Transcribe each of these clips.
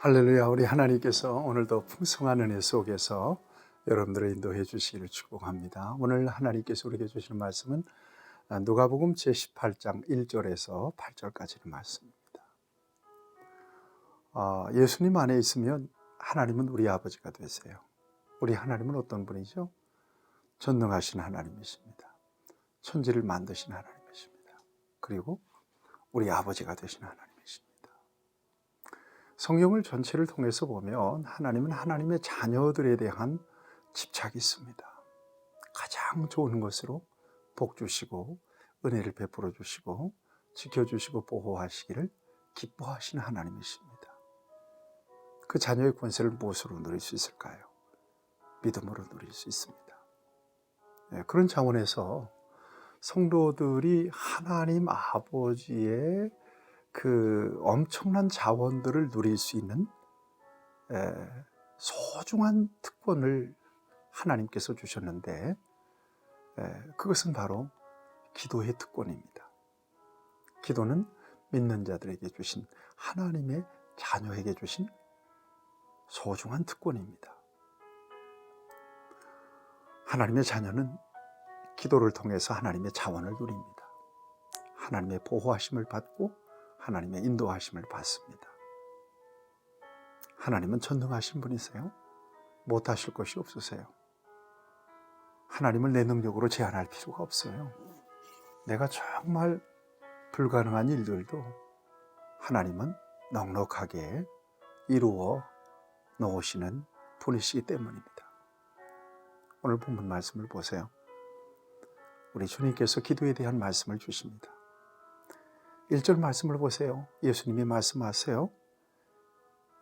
할렐루야. 우리 하나님께서 오늘도 풍성한 은혜 속에서 여러분들을 인도해 주시기를 축복합니다. 오늘 하나님께서 우리에게 주시는 말씀은 누가복음 제18장 1절에서 8절까지의 말씀입니다. 예수님 안에 있으면 하나님은 우리 아버지가 되세요. 우리 하나님은 어떤 분이죠? 전능하신 하나님이십니다. 천지를 만드신 하나님이십니다. 그리고 우리 아버지가 되신 하나님이십니다. 성경을 전체를 통해서 보면 하나님은 하나님의 자녀들에 대한 집착이 있습니다. 가장 좋은 것으로 복 주시고 은혜를 베풀어 주시고 지켜주시고 보호하시기를 기뻐하시는 하나님이십니다. 그 자녀의 권세를 무엇으로 누릴 수 있을까요? 믿음으로 누릴 수 있습니다. 그런 차원에서 성도들이 하나님 아버지의 그 엄청난 자원들을 누릴 수 있는 소중한 특권을 하나님께서 주셨는데 그것은 바로 기도의 특권입니다. 기도는 믿는 자들에게 주신 하나님의 자녀에게 주신 소중한 특권입니다. 하나님의 자녀는 기도를 통해서 하나님의 자원을 누립니다. 하나님의 보호하심을 받고 하나님의 인도하심을 받습니다. 하나님은 전능하신 분이세요. 못하실 것이 없으세요. 하나님을 내 능력으로 제한할 필요가 없어요. 내가 정말 불가능한 일들도 하나님은 넉넉하게 이루어 놓으시는 분이시기 때문입니다. 오늘 본문 말씀을 보세요. 우리 주님께서 기도에 대한 말씀을 주십니다. 1절 말씀을 보세요. 예수님이 말씀하세요.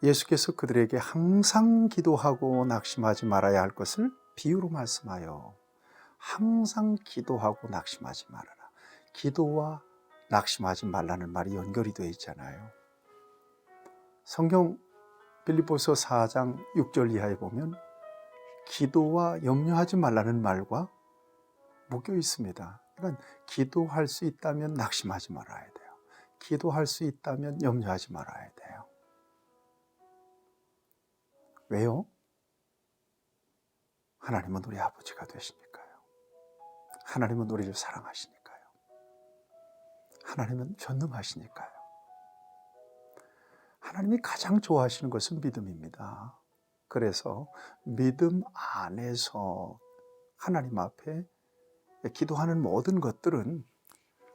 예수께서 그들에게 항상 기도하고 낙심하지 말아야 할 것을 비유로 말씀하여 항상 기도하고 낙심하지 말아라. 기도와 낙심하지 말라는 말이 연결이 되어 있잖아요. 성경 빌립보서 4장 6절 이하에 보면 기도와 염려하지 말라는 말과 묶여 있습니다. 그러니까 기도할 수 있다면 낙심하지 말아야 돼요. 기도할 수 있다면 염려하지 말아야 돼요. 왜요? 하나님은 우리 아버지가 되시니까요. 하나님은 우리를 사랑하시니까요. 하나님은 전능하시니까요. 하나님이 가장 좋아하시는 것은 믿음입니다. 그래서 믿음 안에서 하나님 앞에 기도하는 모든 것들은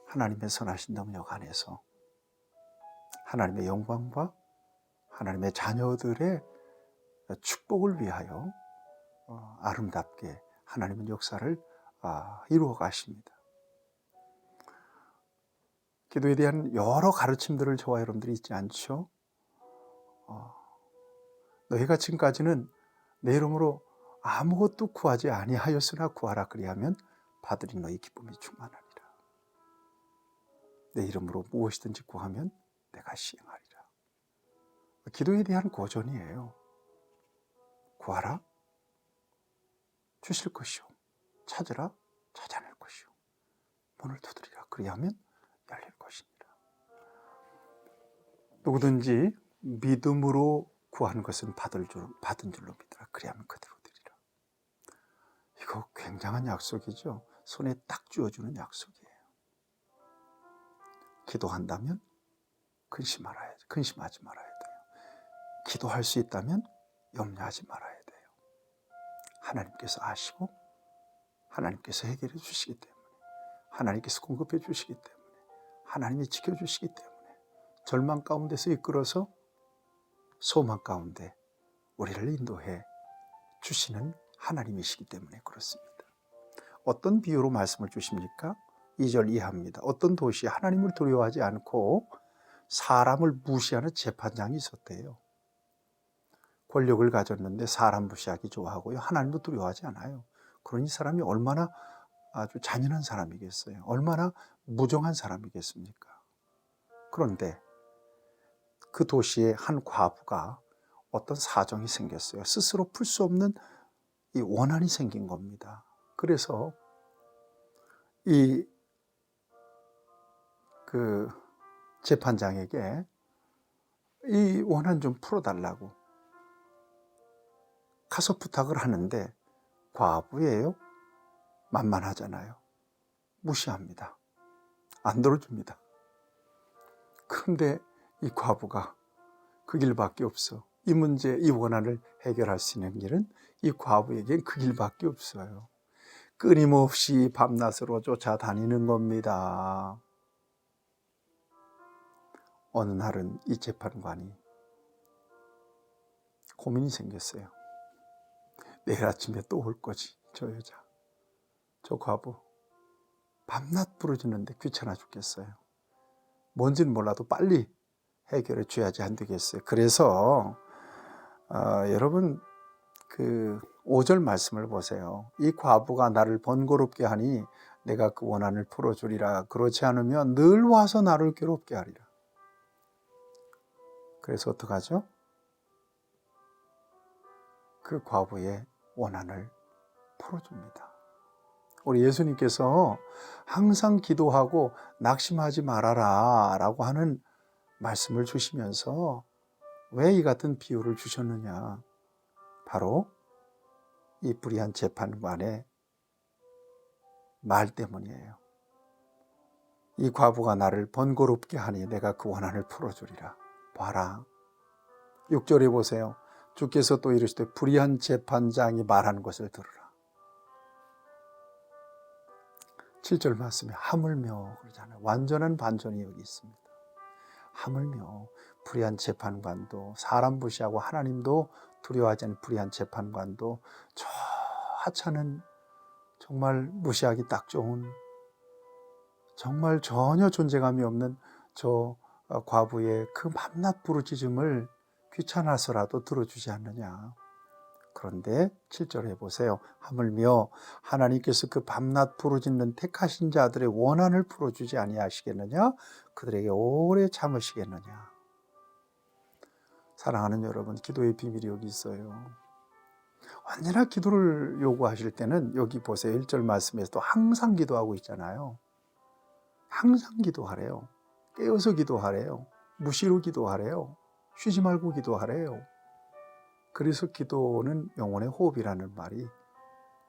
하나님의 선하신 능력 안에서 하나님의 영광과 하나님의 자녀들의 축복을 위하여 아름답게 하나님은 역사를 이루어 가십니다. 기도에 대한 여러 가르침들을 저와 여러분들이 있지 않죠? 너희가 지금까지는 내 이름으로 아무것도 구하지 아니하였으나 구하라 그리하면 받으리 너희 기쁨이 충만하리라. 내 이름으로 무엇이든지 구하면 내가 시행하리라. 기도에 대한 고전이에요. 구하라 주실 것이요 찾으라 찾아낼 것이요 문을 두드리라 그리하면 열릴 것이니라. 누구든지 믿음으로 구하는 것은 받은 줄로 믿으라 그리하면 그대로 되리라. 이거 굉장한 약속이죠. 손에 딱 쥐어주는 약속이에요. 기도한다면 근심하지 말아야 돼요. 기도할 수 있다면 염려하지 말아야 돼요. 하나님께서 아시고 하나님께서 해결해 주시기 때문에 하나님께서 공급해 주시기 때문에 하나님이 지켜주시기 때문에 절망 가운데서 이끌어서 소망 가운데 우리를 인도해 주시는 하나님이시기 때문에 그렇습니다. 어떤 비유로 말씀을 주십니까? 2절 이하입니다. 어떤 도시에 하나님을 두려워하지 않고 사람을 무시하는 재판장이 있었대요. 권력을 가졌는데 사람 무시하기 좋아하고요. 하나님도 두려워하지 않아요. 그러니 이 사람이 얼마나 아주 잔인한 사람이겠어요. 얼마나 무정한 사람이겠습니까? 그런데 그 도시에 한 과부가 어떤 사정이 생겼어요. 스스로 풀 수 없는 이 원한이 생긴 겁니다. 그래서 그 재판장에게 이 원한 좀 풀어달라고 가서 부탁을 하는데 과부예요. 만만하잖아요. 무시합니다. 안 들어줍니다. 그런데 이 과부가 그 길밖에 없어. 이 문제, 이 원한을 해결할 수 있는 길은 이 과부에겐 그 길밖에 없어요. 끊임없이 밤낮으로 쫓아다니는 겁니다. 어느 날은 이 재판관이 고민이 생겼어요. 내일 아침에 또 올 거지, 저 여자, 저 과부. 밤낮 부르짖는데 귀찮아 죽겠어요. 뭔지는 몰라도 빨리 해결해 줘야지 안 되겠어요. 그래서 여러분 그 5절 말씀을 보세요. 이 과부가 나를 번거롭게 하니 내가 그 원한을 풀어주리라. 그렇지 않으면 늘 와서 나를 괴롭게 하리라. 그래서 어떡하죠? 그 과부의 원한을 풀어줍니다. 우리 예수님께서 항상 기도하고 낙심하지 말아라 라고 하는 말씀을 주시면서 왜 이 같은 비유를 주셨느냐? 바로 이 불의한 재판관의 말 때문이에요. 이 과부가 나를 번거롭게 하니 내가 그 원한을 풀어주리라. 봐라. 6절에 보세요. 주께서 또 이르시되 불의한 재판장이 말하는 것을 들으라. 7절 말씀에 하물며 그러잖아요. 완전한 반전이 여기 있습니다. 하물며 불의한 재판관도 사람 무시하고 하나님도 두려워하지 않는 불의한 재판관도 저 하찮은 정말 무시하기 딱 좋은 정말 전혀 존재감이 없는 저 과부의 그 밤낮 부르짖음을 귀찮아서라도 들어주지 않느냐. 그런데 7절에 보세요. 하물며 하나님께서 그 밤낮 부르짖는 택하신 자들의 원한을 풀어주지 아니하시겠느냐? 그들에게 오래 참으시겠느냐? 사랑하는 여러분, 기도의 비밀이 여기 있어요. 언제나 기도를 요구하실 때는 여기 보세요. 1절 말씀에서도 항상 기도하고 있잖아요. 항상 기도하래요. 깨어서 기도하래요. 무시로 기도하래요. 쉬지 말고 기도하래요. 그래서 기도는 영혼의 호흡이라는 말이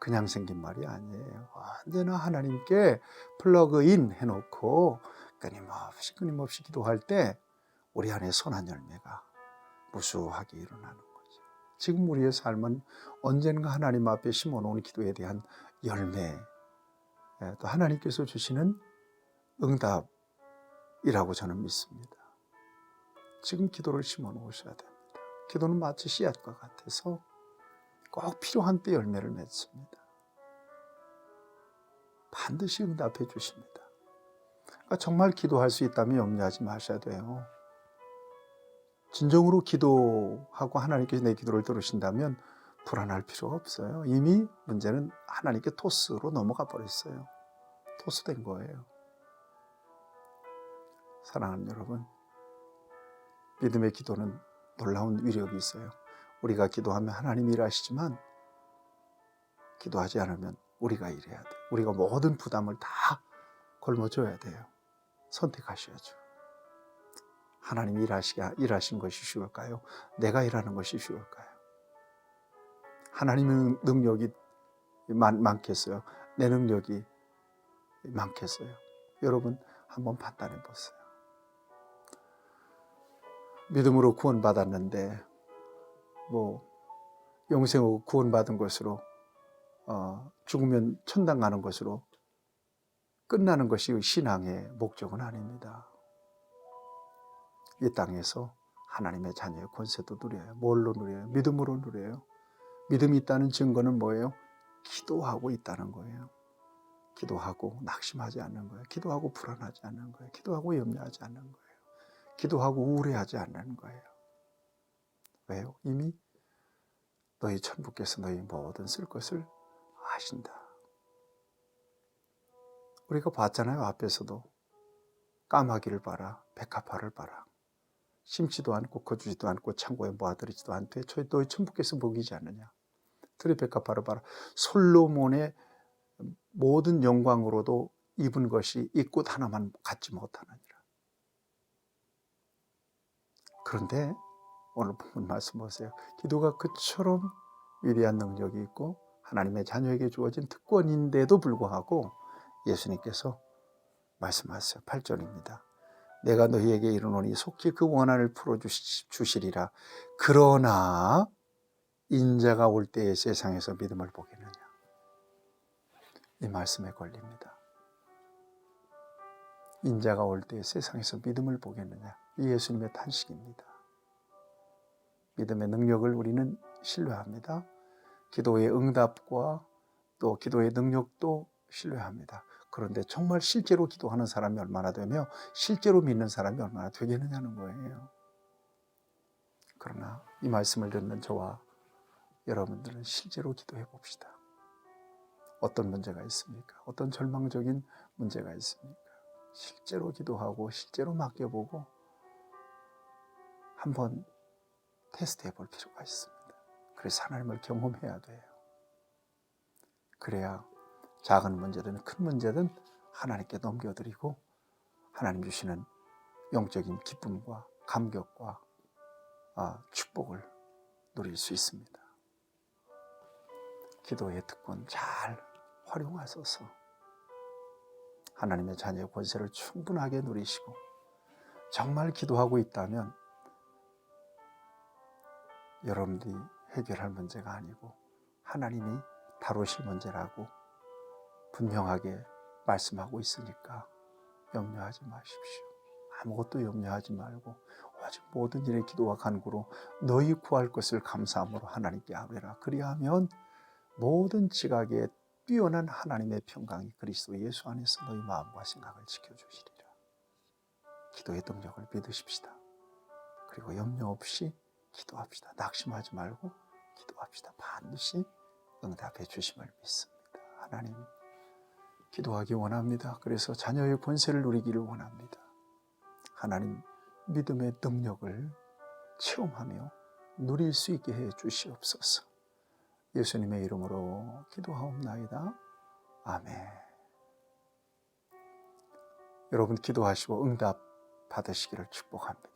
그냥 생긴 말이 아니에요. 언제나 하나님께 플러그인 해놓고 끊임없이 기도할 때 우리 안에 선한 열매가 무수하게 일어나는 거죠. 지금 우리의 삶은 언젠가 하나님 앞에 심어놓은 기도에 대한 열매, 또 하나님께서 주시는 응답이라고 저는 믿습니다. 지금 기도를 심어놓으셔야 됩니다. 기도는 마치 씨앗과 같아서 꼭 필요한 때 열매를 맺습니다. 반드시 응답해 주십니다. 그러니까 정말 기도할 수 있다면 염려하지 마셔야 돼요. 진정으로 기도하고 하나님께서 내 기도를 들으신다면 불안할 필요가 없어요. 이미 문제는 하나님께 토스로 넘어가 버렸어요. 토스된 거예요. 사랑하는 여러분, 믿음의 기도는 놀라운 위력이 있어요. 우리가 기도하면 하나님이 일하시지만 기도하지 않으면 우리가 일해야 돼요. 우리가 모든 부담을 다 걸머줘야 돼요. 선택하셔야죠. 하나님이 일하신 것이 쉬울까요? 내가 일하는 것이 쉬울까요? 하나님의 능력이 많겠어요? 내 능력이 많겠어요? 여러분 한번 판단해 보세요. 믿음으로 구원받았는데 영생으로 구원받은 것으로 죽으면 천당 가는 것으로 끝나는 것이 신앙의 목적은 아닙니다. 이 땅에서 하나님의 자녀의 권세도 누려요. 뭘로 누려요? 믿음으로 누려요. 믿음이 있다는 증거는 뭐예요? 기도하고 있다는 거예요. 기도하고 낙심하지 않는 거예요. 기도하고 불안하지 않는 거예요. 기도하고 염려하지 않는 거예요. 기도하고 우울해하지 않는 거예요. 왜요? 이미 너희 천부께서 너희 모든 쓸 것을 아신다. 우리가 봤잖아요. 앞에서도 까마귀를 봐라, 백합화를 봐라. 심지도 않고 거주지도 않고 창고에 모아들이지도 않되 너희 천부께서 먹이지 않느냐. 들의 백합화를 봐라. 솔로몬의 모든 영광으로도 입은 것이 이 꽃 하나만 갖지 못하느니라. 그런데 오늘 본문 말씀 보세요. 기도가 그처럼 위대한 능력이 있고 하나님의 자녀에게 주어진 특권인데도 불구하고 예수님께서 말씀하세요. 8절입니다. 내가 너희에게 이르노니 속히 그 원한을 풀어주시리라. 그러나 인자가 올 때에 세상에서 믿음을 보겠느냐. 이 말씀에 걸립니다. 인자가 올 때에 세상에서 믿음을 보겠느냐. 이 예수님의 탄식입니다. 믿음의 능력을 우리는 신뢰합니다. 기도의 응답과 또 기도의 능력도 신뢰합니다. 그런데 정말 실제로 기도하는 사람이 얼마나 되며 실제로 믿는 사람이 얼마나 되겠느냐는 거예요. 그러나 이 말씀을 듣는 저와 여러분들은 실제로 기도해 봅시다. 어떤 문제가 있습니까? 어떤 절망적인 문제가 있습니까? 실제로 기도하고 실제로 맡겨보고 한번 테스트해 볼 필요가 있습니다. 그래서 하나님을 경험해야 돼요. 그래야 작은 문제든 큰 문제든 하나님께 넘겨드리고 하나님 주시는 영적인 기쁨과 감격과 축복을 누릴 수 있습니다. 기도의 특권 잘 활용하셔서 하나님의 자녀의 권세를 충분하게 누리시고 정말 기도하고 있다면 여러분들이 해결할 문제가 아니고 하나님이 다루실 문제라고 분명하게 말씀하고 있으니까 염려하지 마십시오. 아무것도 염려하지 말고 오직 모든 일에 기도와 간구로 너희 구할 것을 감사함으로 하나님께 아뢰라. 그리하면 모든 지각에 뛰어난 하나님의 평강이 그리스도 예수 안에서 너희 마음과 생각을 지켜주시리라. 기도의 능력을 믿으십시다. 그리고 염려 없이 기도합시다. 낙심하지 말고 기도합시다. 반드시 응답해 주심을 믿습니다. 하나님, 기도하기 원합니다. 그래서 자녀의 권세를 누리기를 원합니다. 하나님, 믿음의 능력을 체험하며 누릴 수 있게 해 주시옵소서. 예수님의 이름으로 기도하옵나이다. 아멘. 여러분 기도하시고 응답 받으시기를 축복합니다.